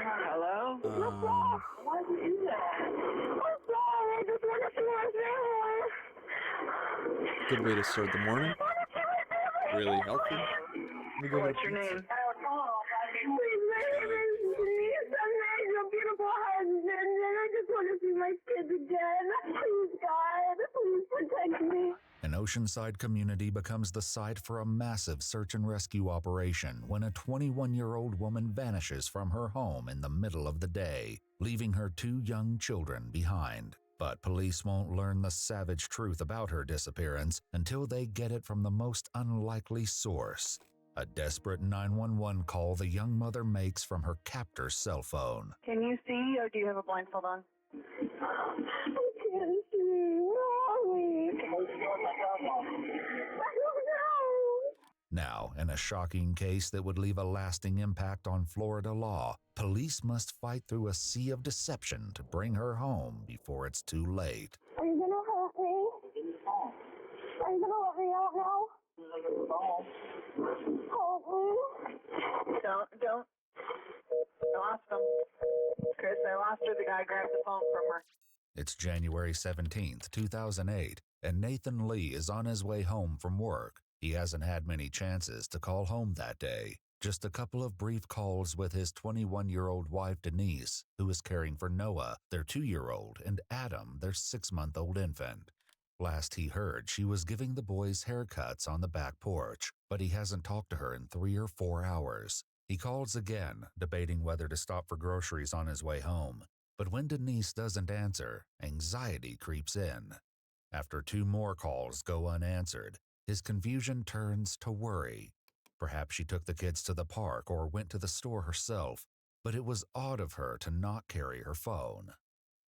Hello? What is that? I'm sorry, I just want to see my family. Good way to start the morning. Really healthy. What's your name? My name is Denise. I'm your beautiful husband, and I just want to see my kids again. Please, God, please protect me. An Oceanside community becomes the site for a massive search and rescue operation when a 21-year-old woman vanishes from her home in the middle of the day, leaving her 2 young children behind. But police won't learn the savage truth about her disappearance until they get it from the most unlikely source. A desperate 911 call the young mother makes from her captor's cell phone. Can you see, or do you have a blindfold on? I can't see. Where are we? I don't know. Now, in a shocking case that would leave a lasting impact on Florida law, police must fight through a sea of deception to bring her home before it's too late. Are you gonna help me? Are you gonna let me out now? Help me. Don't. I lost them. Chris, I lost her. The guy grabbed the phone from her. It's January 17th, 2008, and Nathan Lee is on his way home from work. He hasn't had many chances to call home that day. Just a couple of brief calls with his 21-year-old wife Denise, who is caring for Noah, their 2-year-old, and Adam, their 6-month-old infant. Last he heard, she was giving the boys haircuts on the back porch, but he hasn't talked to her in 3 or 4 hours. He calls again, debating whether to stop for groceries on his way home. But when Denise doesn't answer, anxiety creeps in. After 2 more calls go unanswered, his confusion turns to worry. Perhaps she took the kids to the park or went to the store herself, but it was odd of her to not carry her phone.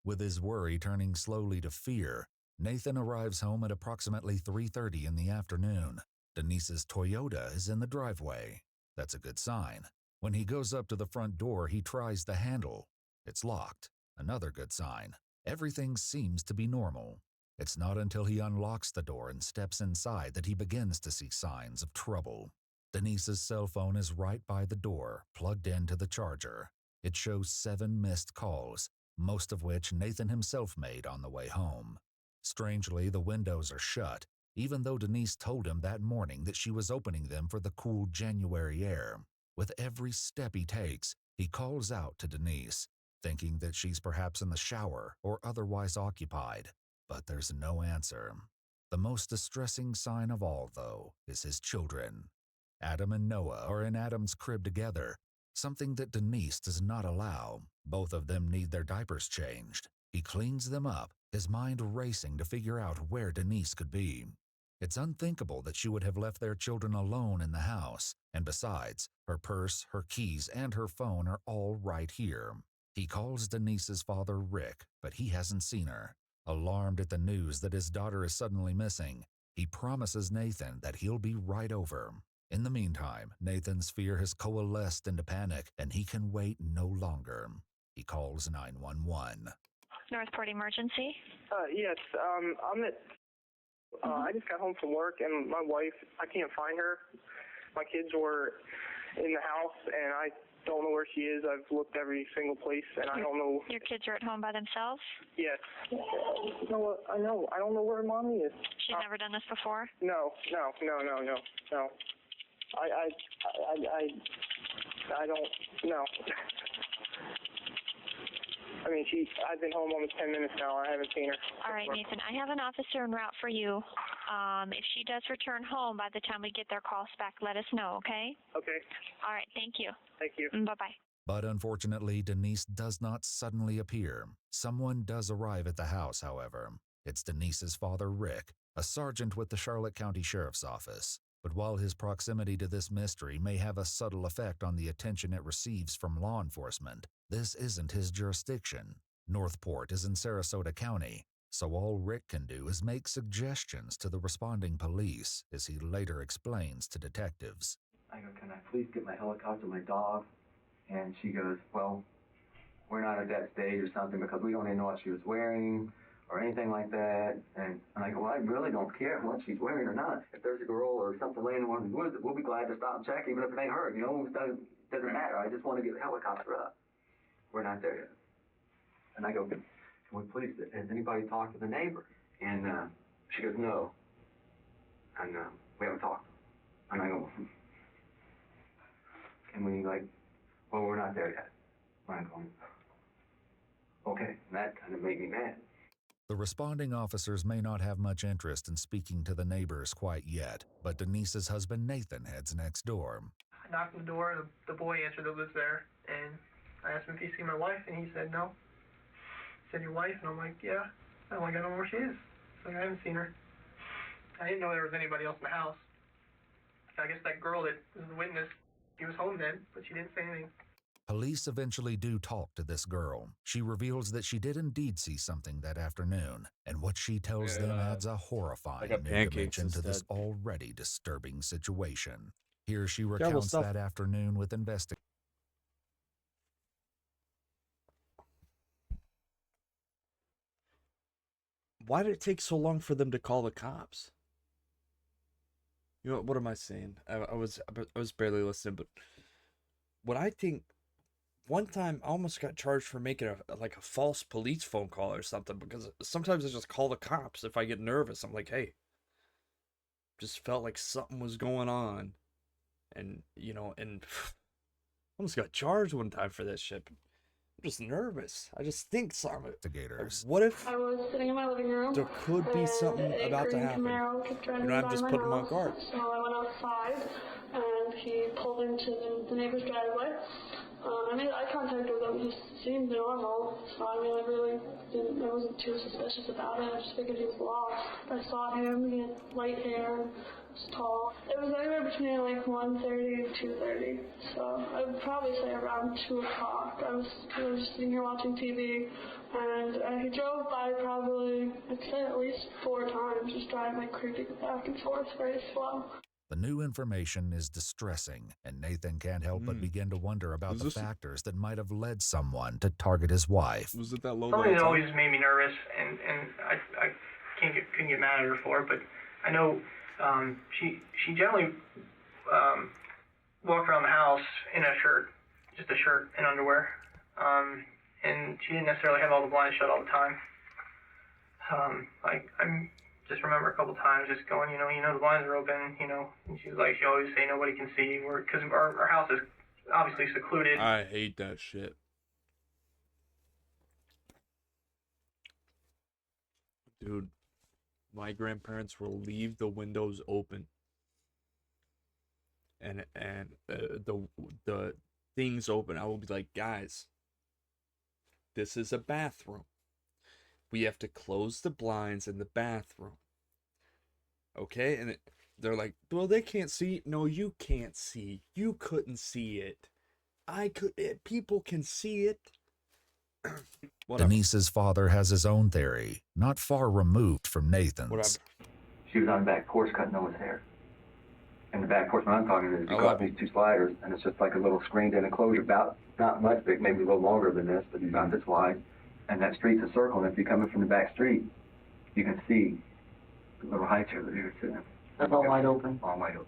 With his worry turning slowly to fear, Nathan arrives home at approximately 3:30 in the afternoon. Denise's Toyota is in the driveway. That's a good sign. When he goes up to the front door, he tries the handle. It's locked. Another good sign. Everything seems to be normal. It's not until he unlocks the door and steps inside that he begins to see signs of trouble. Denise's cell phone is right by the door, plugged into the charger. It shows 7 missed calls, most of which Nathan himself made on the way home. Strangely, the windows are shut, even though Denise told him that morning that she was opening them for the cool January air. With every step he takes, he calls out to Denise, thinking that she's perhaps in the shower or otherwise occupied, but there's no answer. The most distressing sign of all, though, is his children. Adam and Noah are in Adam's crib together, something that Denise does not allow. Both of them need their diapers changed. He cleans them up, his mind racing to figure out where Denise could be. It's unthinkable that she would have left their children alone in the house, and besides, her purse, her keys, and her phone are all right here. He calls Denise's father Rick, but he hasn't seen her. Alarmed at the news that his daughter is suddenly missing, he promises Nathan that he'll be right over. In the meantime, Nathan's fear has coalesced into panic, and he can wait no longer. He calls 911. Northport Emergency? Yes, I just got home from work, and my wife, I can't find her. My kids were in the house, and I don't know where she is. I've looked every single place, and I don't know. Your kids are at home by themselves? Yes. No, I know. I don't know where mommy is. She's never done this before? No. I don't know. I mean, I've been home almost 10 minutes now. I haven't seen her. All right, Nathan, I have an officer en route for you. If she does return home by the time we get their calls back, let us know, okay? Okay. All right, thank you. Thank you. Bye-bye. But unfortunately, Denise does not suddenly appear. Someone does arrive at the house, however. It's Denise's father, Rick, a sergeant with the Charlotte County Sheriff's Office. But while his proximity to this mystery may have a subtle effect on the attention it receives from law enforcement, this isn't his jurisdiction. Northport is in Sarasota County, so all Rick can do is make suggestions to the responding police, as he later explains to detectives. I go, can I please get my helicopter, my dog? And she goes, well, we're not at that stage or something because we don't even know what she was wearing or anything like that. And I go, well, I really don't care what she's wearing or not. If there's a girl or something laying in one of the woods, we'll be glad to stop and check, even if it ain't her. You know, it doesn't matter. I just want to get the helicopter up. we're not there yet. And I go, can we please, has anybody talked to the neighbor? And she goes, no. And we haven't talked. And I go, can we, like, well, we're not there yet. And I'm going, okay. And that kind of made me mad. The responding officers may not have much interest in speaking to the neighbors quite yet, but Denise's husband Nathan heads next door. I knocked on the door, and the boy answered that lives there, and I asked him if he'd seen my wife, and he said no. He said, your wife? And I'm like, yeah. I'm like, I don't know where she is. He's like, I haven't seen her. I didn't know there was anybody else in the house. I guess that girl that was the witness, she was home then, but she didn't say anything. Police eventually do talk to this girl. She reveals that she did indeed see something that afternoon, and what she tells them adds a horrifying new dimension to this already disturbing situation. Here she recounts that afternoon with investigators. Why did it take so long for them to call the cops? You know, what am I saying? I was barely listening, but what I think, one time I almost got charged for making a false police phone call or something, because sometimes I just call the cops if I get nervous. I'm like, hey, just felt like something was going on, and almost got charged one time for this shit. I'm just nervous. I just think something. What if I was sitting in my living room, there could be something about to happen? I'm just putting them on guard. So I went outside, and he pulled into the neighbor's driveway. I made eye contact with him. He seemed normal, so I wasn't too suspicious about it. I just figured he was lost. I saw him. He had light hair, was tall. It was anywhere between 1:30 and 2:30. So I would probably say around 2 o'clock. I was just sitting here watching TV, and he drove by probably, I'd say at least 4 times, just driving creeping back and forth very slow. The new information is distressing, and Nathan can't help but begin to wonder about the factors that might have led someone to target his wife. Was it that low? Something that always made me nervous, and I couldn't get mad at her for it, but I know she generally walked around the house in a shirt, just a shirt and underwear, and she didn't necessarily have all the blinds shut all the time. I just remember a couple times just going, the blinds are open, and she was like, she always say nobody can see, because our house is obviously secluded. I hate that shit. Dude, my grandparents will leave the windows open, and the things open. I will be like, guys, this is a bathroom. We have to close the blinds in the bathroom. Okay? And they're like, well, they can't see. No, you can't see. You couldn't see it. People can see it. Denise's father has his own theory, not far removed from Nathan's. Whatever. She was on the back porch cutting Noah's hair. And the back porch, when I'm talking, is you got these 2 sliders, and it's just like a little screened-in enclosure, about not much big, maybe a little longer than this, but about this wide. And that street's a circle, and if you're coming from the back street, you can see the little high chair that you're sitting in. That's all wide open. All wide open.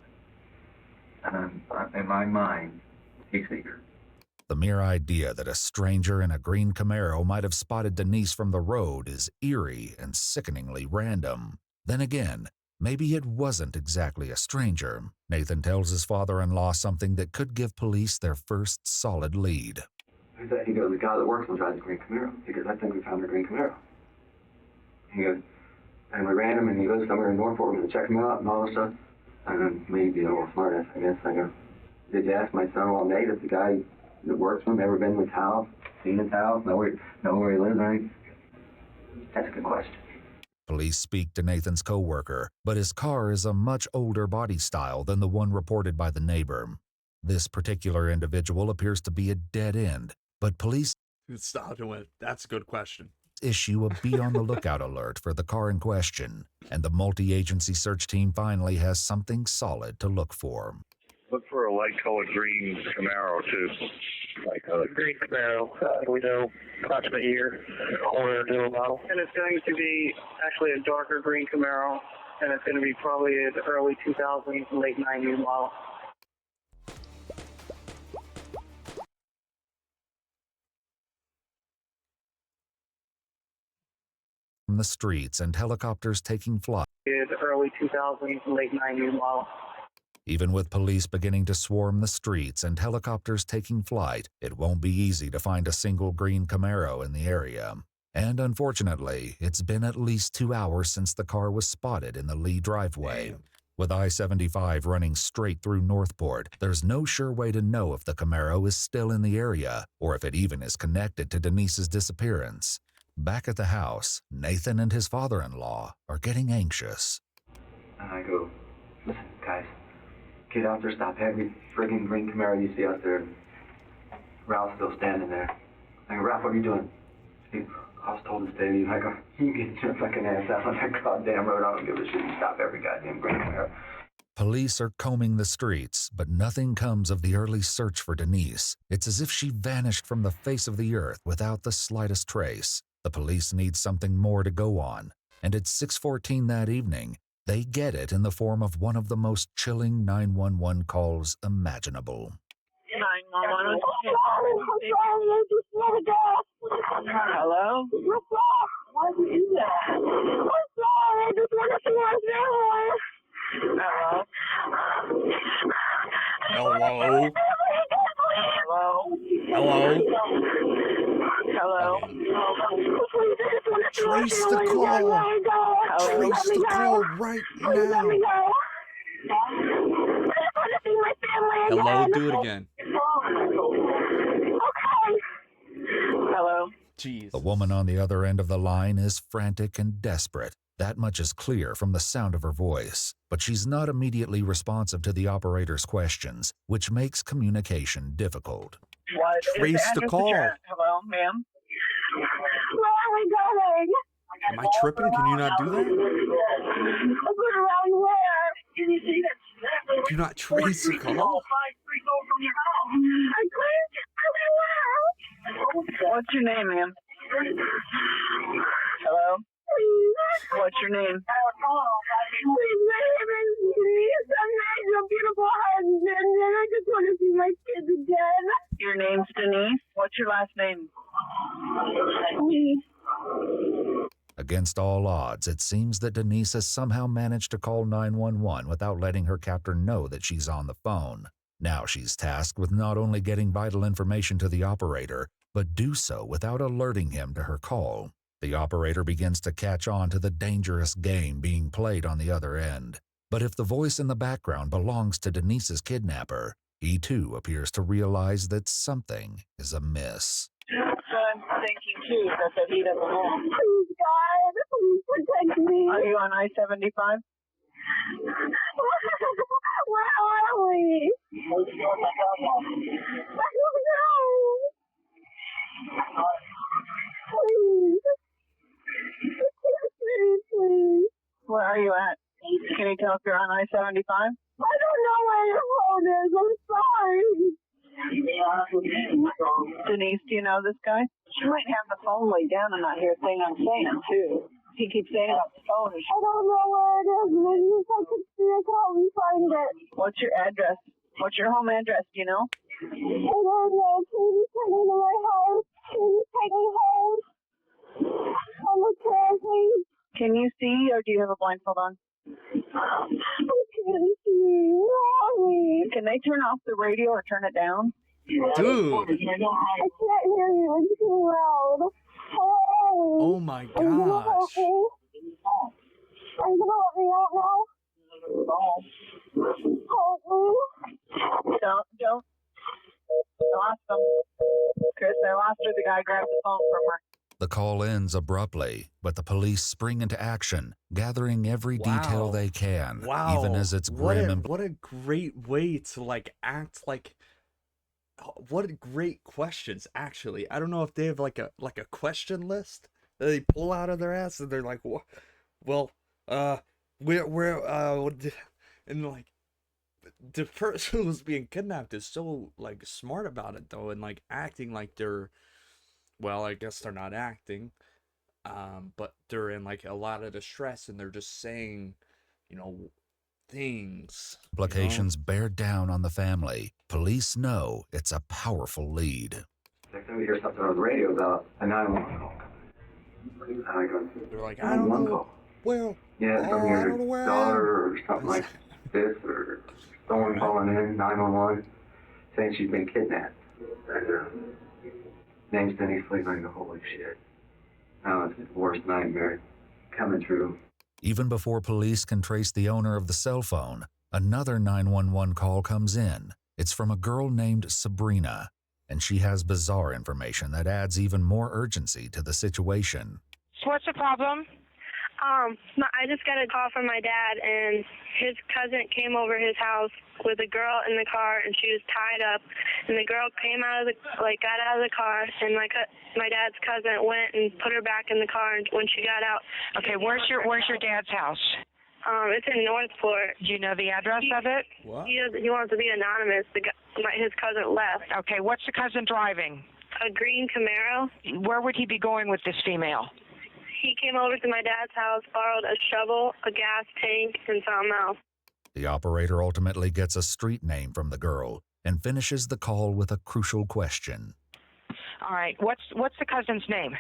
And in my mind, he figured. The mere idea that a stranger in a green Camaro might have spotted Denise from the road is eerie and sickeningly random. Then again, maybe it wasn't exactly a stranger. Nathan tells his father-in-law something that could give police their first solid lead. He goes, the guy that works will drive the green Camaro. He goes, I think we found the green Camaro. He goes, and we ran him, and he lives somewhere in Norfolk. We're going to check him out and all this stuff. And then maybe a little smart ass, I guess. I go, did you ask my son-in-law Nate if the guy that works for him ever been to his house, seen his house, know where he lives, or anything? That's a good question. Police speak to Nathan's co-worker, but his car is a much older body style than the one reported by the neighbor. This particular individual appears to be a dead end, but police Stop doing it. That's a good question. Issue a be on the lookout alert for the car in question, and the multi-agency search team finally has something solid to look for. Look for a light-colored green Camaro, too. Light-colored green Camaro. We know approximate year, owner, new model. And it's going to be actually a darker green Camaro, and it's going to be probably an early 2000s, late 90s model. swarm the streets and helicopters taking flight. Early 2000s, late 90s model. Even with police beginning to swarm the streets and helicopters taking flight, it won't be easy to find a single green Camaro in the area. And unfortunately, it's been at least 2 hours since the car was spotted in the Lee driveway. Damn. With I-75 running straight through Northport, there's no sure way to know if the Camaro is still in the area or if it even is connected to Denise's disappearance. Back at the house, Nathan and his father-in-law are getting anxious. And I go, listen, guys, get out there, stop every friggin' green Camaro you see out there. Ralph's still standing there. I go, Ralph, what are you doing? I was told to stay with you. I go, you can get your fucking ass out on that goddamn road. I don't give a shit. You stop every goddamn green Camaro. Police are combing the streets, but nothing comes of the early search for Denise. It's as if she vanished from the face of the earth without the slightest trace. The police need something more to go on. And at 6:14 that evening, they get it in the form of one of the most chilling 911 calls imaginable. 911. Hello? What is that? I'm sorry, I just want to see my family. Hello? Hello? Hello? Hello? Trace the call. Trace the call right now. Hello, do it again. Hello? Jeez. The woman on the other end of the line is frantic and desperate. That much is clear from the sound of her voice. But she's not immediately responsive to the operator's questions, which makes communication difficult. What is Trace the address call. that you're at? Hello, ma'am? Where are we going? Am I tripping? Can you not do that? Around where? Can you see that? Do you not trace the call? What's your name, ma'am? Hello? What's your name? My name is Denise. I'm your beautiful husband, and I just want to see my kids again. Your name's Denise? What's your last name? Against all odds, it seems that Denise has somehow managed to call 911 without letting her captor know that she's on the phone. Now she's tasked with not only getting vital information to the operator, but do so without alerting him to her call. The operator begins to catch on to the dangerous game being played on the other end. But if the voice in the background belongs to Denise's kidnapper, he too appears to realize that something is amiss. I'm thinking too that he doesn't know. Please, God, please protect me. Are you on I-75? Where are we? I don't know. Please. Please. Where are you at? Can you tell if you're on I-75? I don't know where your phone is. I'm sorry. Denise, do you know this guy? She might have the phone laid down and not hear a thing I'm saying, too. He keeps saying about the phone. I don't know where it is. Maybe if I could see it, I'll find it. What's your address? What's your home address? Do you know? I don't know. Can you take me to my house? Can you take me home? I'm okay, please. Can you see, or do you have a blindfold on? I can't see. Mommy. Can they turn off the radio or turn it down? Dude. I can't hear you. It's too loud. Oh my gosh. Are you gonna let me out now? Help me. Don't. I lost them. Chris, I lost her. The guy grabbed the phone from her. The call ends abruptly, but the police spring into action, gathering every detail they can, Wow. even as it's grim and what a great way to act like. What great questions, actually. I don't know if they have like a question list that they pull out of their ass and they're like, well, and like the person who's being kidnapped is so smart about it though, and acting like they're, well, I guess they're not acting, but they're in a lot of distress and they're just saying, things. implications bear down on the family. Police know it's a powerful lead. Next time we hear something on the radio about a 911 call, I go, They're like, I don't know. Well, yeah, oh, from I your don't know where I daughter am. or something like this, or someone calling in 911 saying she's been kidnapped. And name's Denise Fleetwood. I go, holy shit. Now it's the worst nightmare coming true. Even before police can trace the owner of the cell phone, another 911 call comes in. It's from a girl named Sabrina, and she has bizarre information that adds even more urgency to the situation. What's the problem? I just got a call from my dad, and his cousin came over his house with a girl in the car, and she was tied up. And the girl came got out of the car, and my dad's cousin went and put her back in the car. And when she got out, Okay, where's your dad's house? it's in Northport. Do you know the address of it? What? He wants to be anonymous. His cousin left. Okay, what's the cousin driving? A green Camaro. Where would he be going with this female? He came over to my dad's house, borrowed a shovel, a gas tank, and something else. The operator ultimately gets a street name from the girl and finishes the call with a crucial question. All right, what's the cousin's name?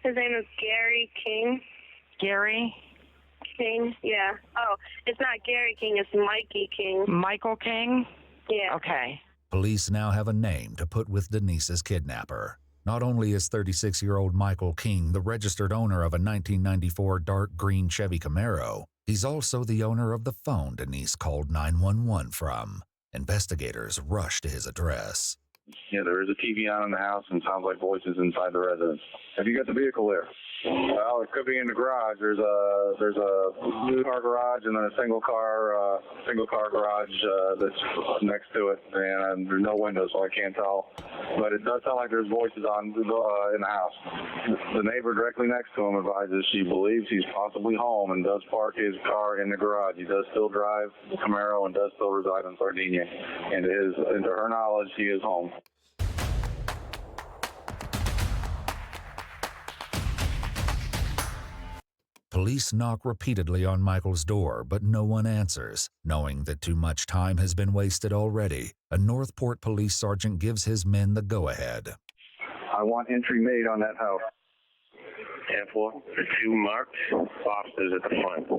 His name is Gary King. Gary? King, yeah. Oh, it's not Gary King, it's Mikey King. Michael King? Yeah. Okay. Police now have a name to put with Denise's kidnapper. Not only is 36-year-old Michael King the registered owner of a 1994 dark green Chevy Camaro, he's also the owner of the phone Denise called 911 from. Investigators rush to his address. Yeah, there is a TV on in the house and sounds like voices inside the residence. Have you got the vehicle there? Well, it could be in the garage. There's a new car garage and then a single car garage that's next to it, and there's no windows, so I can't tell. But it does sound like there's voices on in the house. The neighbor directly next to him advises she believes he's possibly home and does park his car in the garage. He does still drive the Camaro and does still reside in Sardinia, and to her knowledge, he is home. Police knock repeatedly on Michael's door, but no one answers. Knowing that too much time has been wasted already, a Northport police sergeant gives his men the go-ahead. I want entry made on that house. 10-4, the two marked officers at the front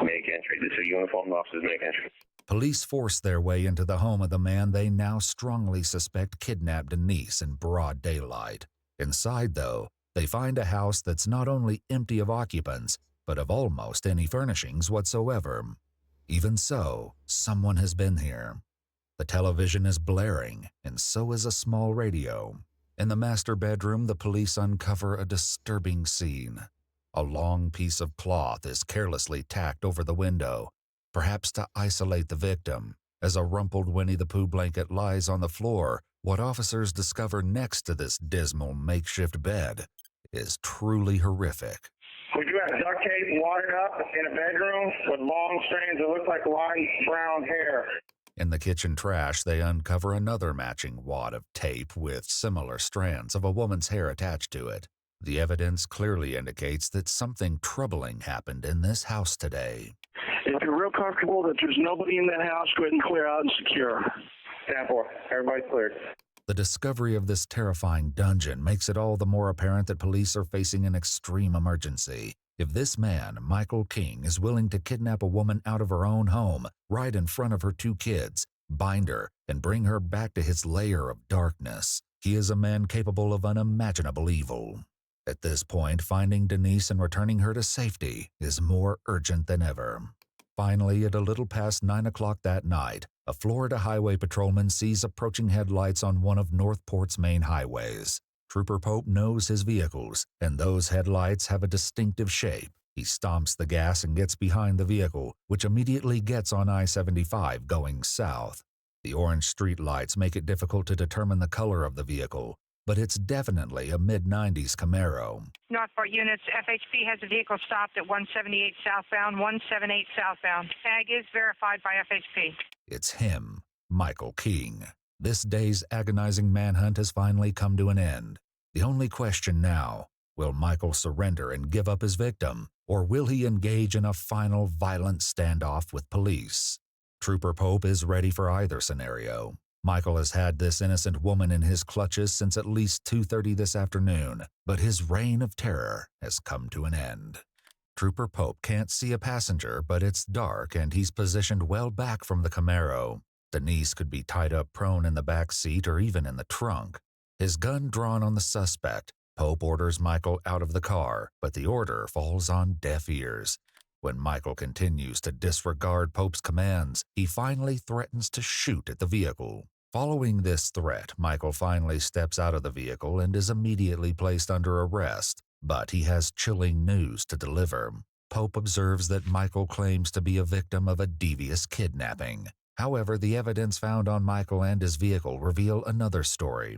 make entry. The two uniformed officers make entry. Police force their way into the home of the man they now strongly suspect kidnapped Denise in broad daylight. Inside, though, they find a house that's not only empty of occupants, but of almost any furnishings whatsoever. Even so, someone has been here. The television is blaring, and so is a small radio. In the master bedroom, the police uncover a disturbing scene. A long piece of cloth is carelessly tacked over the window, perhaps to isolate the victim. As a rumpled Winnie the Pooh blanket lies on the floor, what officers discover next to this dismal makeshift bed is truly horrific. We do have duct tape watered up in a bedroom with long strands that look like light brown hair. In the kitchen trash, they uncover another matching wad of tape with similar strands of a woman's hair attached to it. The evidence clearly indicates that something troubling happened in this house today. If you're real comfortable that there's nobody in that house, go ahead and clear out and secure. 10-4, everybody's cleared. The discovery of this terrifying dungeon makes it all the more apparent that police are facing an extreme emergency. If this man, Michael King, is willing to kidnap a woman out of her own home, right in front of her two kids, bind her, and bring her back to his lair of darkness, he is a man capable of unimaginable evil. At this point, finding Denise and returning her to safety is more urgent than ever. Finally, at a little past 9 o'clock that night, a Florida highway patrolman sees approaching headlights on one of Northport's main highways. Trooper Pope knows his vehicles, and those headlights have a distinctive shape. He stomps the gas and gets behind the vehicle, which immediately gets on I-75 going south. The orange street lights make it difficult to determine the color of the vehicle, but it's definitely a mid-90s Camaro. Northport units, FHP has a vehicle stopped at 178 southbound, 178 southbound. Tag is verified by FHP. It's him, Michael King. This day's agonizing manhunt has finally come to an end. The only question now, will Michael surrender and give up his victim, or will he engage in a final violent standoff with police? Trooper Pope is ready for either scenario. Michael has had this innocent woman in his clutches since at least 2:30 this afternoon, but his reign of terror has come to an end. Trooper Pope can't see a passenger, but it's dark and he's positioned well back from the Camaro. Denise could be tied up prone in the back seat or even in the trunk. His gun drawn on the suspect, Pope orders Michael out of the car, but the order falls on deaf ears. When Michael continues to disregard Pope's commands, he finally threatens to shoot at the vehicle. Following this threat, Michael finally steps out of the vehicle and is immediately placed under arrest, but he has chilling news to deliver. Pope observes that Michael claims to be a victim of a devious kidnapping. However, the evidence found on Michael and his vehicle reveal another story.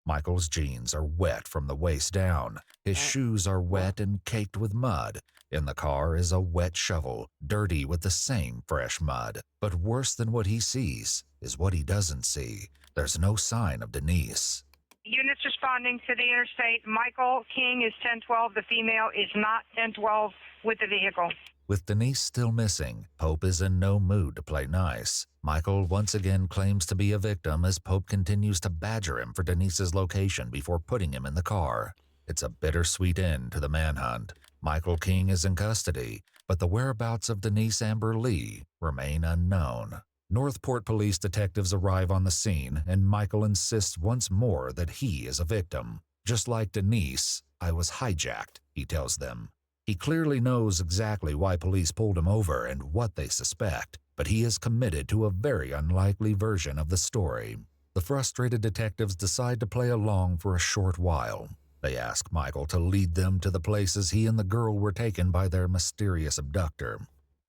Michael's jeans are wet from the waist down. His shoes are wet and caked with mud. In the car is a wet shovel, dirty with the same fresh mud. But worse than what he sees is what he doesn't see. There's no sign of Denise. Units responding to the interstate. Michael King is 1012. The female is not 1012 with the vehicle. With Denise still missing, Pope is in no mood to play nice. Michael once again claims to be a victim as Pope continues to badger him for Denise's location before putting him in the car. It's a bittersweet end to the manhunt. Michael King is in custody, but the whereabouts of Denise Amber Lee remain unknown. Northport police detectives arrive on the scene, and Michael insists once more that he is a victim. Just like Denise, I was hijacked, he tells them. He clearly knows exactly why police pulled him over and what they suspect, but he is committed to a very unlikely version of the story. The frustrated detectives decide to play along for a short while. They ask Michael to lead them to the places he and the girl were taken by their mysterious abductor.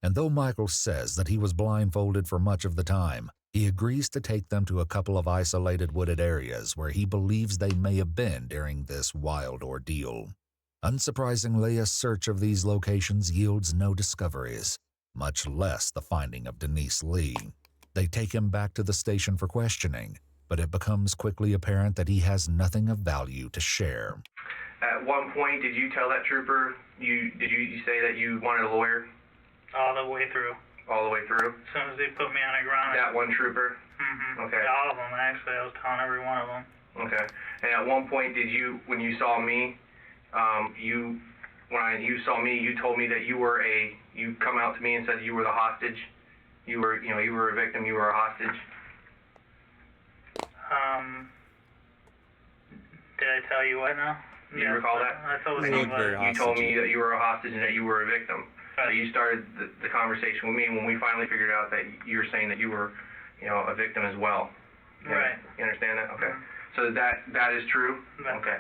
And though Michael says that he was blindfolded for much of the time, he agrees to take them to a couple of isolated wooded areas where he believes they may have been during this wild ordeal. Unsurprisingly, a search of these locations yields no discoveries, much less the finding of Denise Lee. They take him back to the station for questioning, but it becomes quickly apparent that he has nothing of value to share. At one point, did you tell that trooper, you say that you wanted a lawyer? All the way through. All the way through? As soon as they put me on the ground. That one trooper? Mm-hmm. Okay. All of them, actually. I was telling every one of them. Okay. And at one point, when you saw me, when you saw me, you told me that you come out to me and said you were the hostage. You were a victim, you were a hostage. Did I tell you what now? Do you recall that? I told you you told me that you were a hostage and that you were a victim. So you started the conversation with me when we finally figured out that you were saying that you were, a victim as well. Right. You understand that? Okay. So that is true? Right. Okay.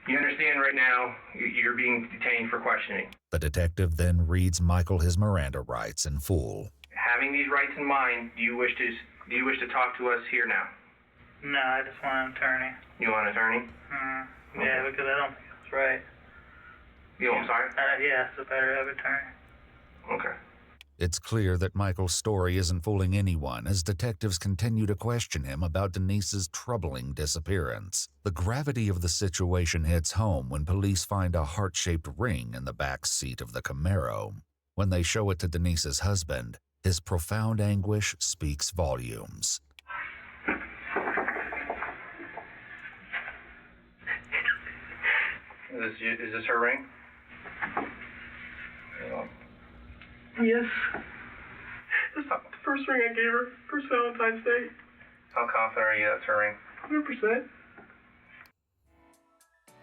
You understand right now you're being detained for questioning. The detective then reads Michael his Miranda rights in full. Having these rights in mind, do you wish to talk to us here now? No, I just want an attorney. You want an attorney? Mm-hmm. Okay. Yeah, because I don't think it's right. I'm sorry? Yeah, it's a better have attorney. Okay. It's clear that Michael's story isn't fooling anyone as detectives continue to question him about Denise's troubling disappearance. The gravity of the situation hits home when police find a heart-shaped ring in the back seat of the Camaro. When they show it to Denise's husband, his profound anguish speaks volumes. Is this her ring? Yes. This is the first ring I gave her. First Valentine's Day. How confident are you that's her ring? 100%.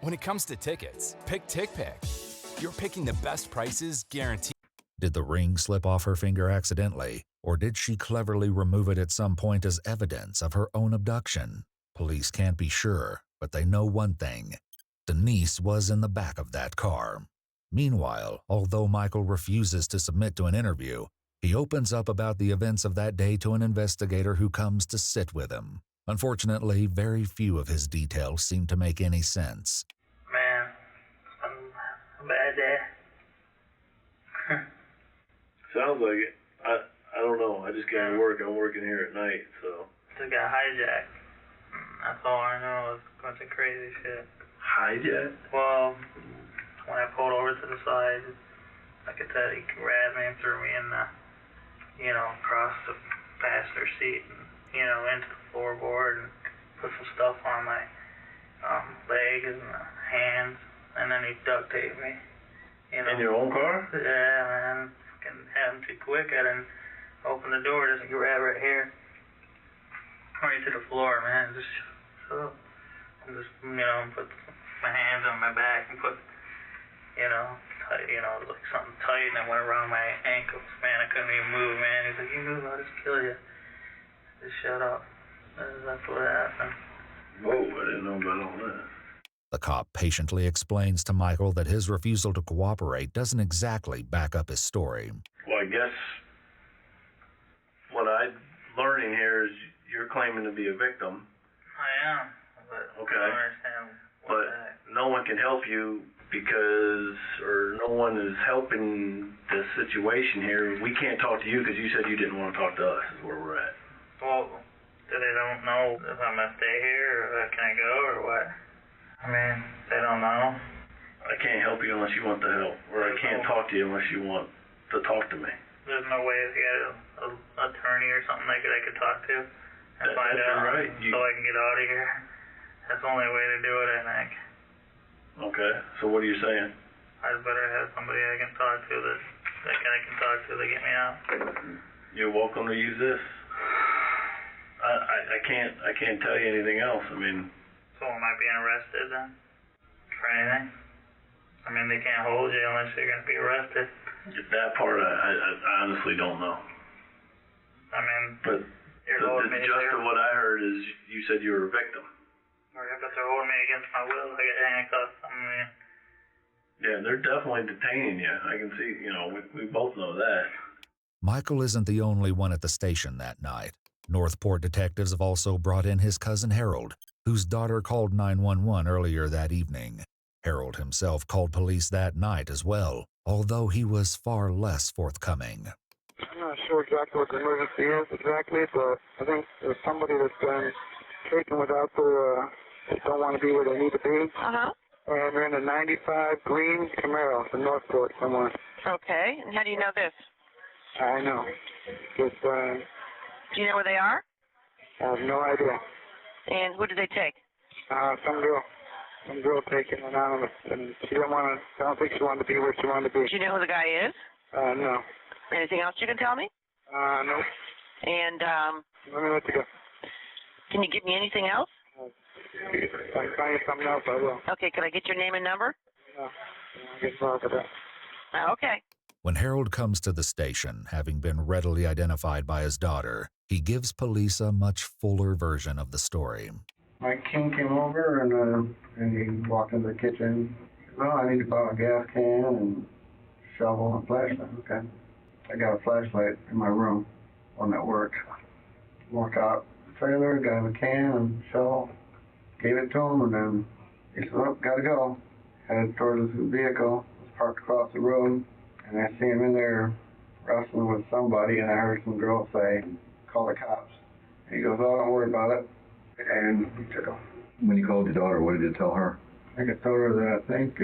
When it comes to tickets, pick TickPick. You're picking the best prices guaranteed. Did the ring slip off her finger accidentally, or did she cleverly remove it at some point as evidence of her own abduction? Police can't be sure, but they know one thing. Denise was in the back of that car. Meanwhile, although Michael refuses to submit to an interview, he opens up about the events of that day to an investigator who comes to sit with him. Unfortunately, very few of his details seem to make any sense. Man, a bad day. Sounds like it. I don't know. I just came to work. I'm working here at night, so. Just got hijacked. That's all I know. It's a bunch of crazy shit. Hijacked? Well, when I pulled over to the side, like I said, he grabbed me and threw me in the, across the passenger seat. And into the floorboard and put some stuff on my legs and hands, and then he duct taped me. In your own car? Yeah, man. Fucking had him too quick. I didn't open the door, just grab right here. Right to the floor, man. Just shut up. And just, put my hands on my back and put, tight, like something tight, and it went around my ankles. Man, I couldn't even move, man. He's like, you move, I'll just kill you. Just shut up. That's what happened. Whoa, I didn't know about all that. The cop patiently explains to Michael that his refusal to cooperate doesn't exactly back up his story. Well, I guess what I'm learning here is you're claiming to be a victim. I am, but okay. I don't understand what that. No one can help you or no one is helping the situation here. We can't talk to you because you said you didn't want to talk to us, is where we're at. Well, they don't know if I'm going to stay here or can I go or what? I mean, they don't know. I can't help you unless you want the help, or I can't talk to you unless you want to talk to me. There's no way to get an attorney or something like that I could talk to and find out right. So I can get out of here. That's the only way to do it, I think. Okay, so what are you saying? I'd better have somebody I can talk to that I can talk to to get me out. You're welcome to use this. I can't tell you anything else. I mean. So am I being arrested then? For anything? I mean, they can't hold you unless you're going to be arrested. That part, I honestly don't know. I mean, but the gist of what I heard is you said you were a victim. But they're holding me against my will. I get handcuffs. I mean. Yeah, they're definitely detaining you. I can see, we both know that. Michael isn't the only one at the station that night. Northport detectives have also brought in his cousin Harold, whose daughter called 911 earlier that evening. Harold himself called police that night as well, although he was far less forthcoming. I'm not sure exactly what the emergency is exactly, but I think there's somebody that's been taken without they don't want to be where they need to be. Uh-huh. And they're in a 95 green Camaro from Northport somewhere. Okay, and how do you know this? I know. Just, do you know where they are? I have no idea. And who did they take? Some girl taken anonymous, and she didn't want to. I don't think she wanted to be where she wanted to be. Do you know who the guy is? No. Anything else you can tell me? No. And let me let you go. Can you give me anything else? If I can find you something else, I will. Okay, could I get your name and number? No. I'll get involved with that. Okay. When Harold comes to the station, having been readily identified by his daughter, he gives police a much fuller version of the story. Mike King came over and he walked into the kitchen. He said, well, I need to buy a gas can and shovel and flashlight. Okay. I got a flashlight in my room, one at work. Walked out the trailer, got him a can and shovel, gave it to him, and then he said, oh, gotta go. Headed towards his vehicle, was parked across the road, and I see him in there wrestling with somebody, and I heard some girl say, call the cops. And he goes, oh, don't worry about it. And he took off. When you called your daughter, what did you tell her? I told her that I think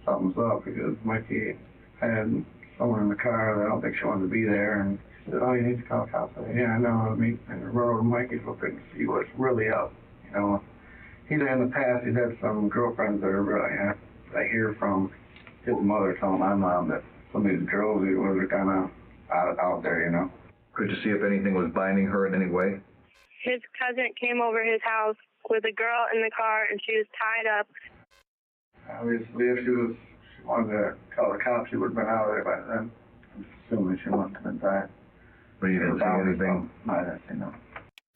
something's up because Mikey had someone in the car that I don't think she wanted to be there. And she said, oh, you need to call the cops. I said, yeah, I know. And I run over to Mikey's looking to see what's really up. He's in the past, he's had some girlfriends that are really, I hear from his mother telling my mom that some of these girls were kind of out there, Could you see if anything was binding her in any way? His cousin came over his house with a girl in the car, and she was tied up. Obviously, if she wanted to call the cops, she would have been out of there by then. I'm assuming she must have been tied. But you didn't see anything? I didn't see no.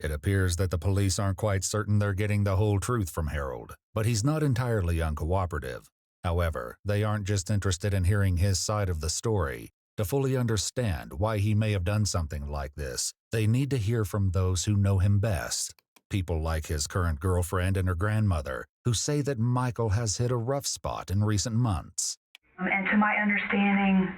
It appears that the police aren't quite certain they're getting the whole truth from Harold, but he's not entirely uncooperative. However, they aren't just interested in hearing his side of the story. To fully understand why he may have done something like this, they need to hear from those who know him best. People like his current girlfriend and her grandmother, who say that Michael has hit a rough spot in recent months. And to my understanding,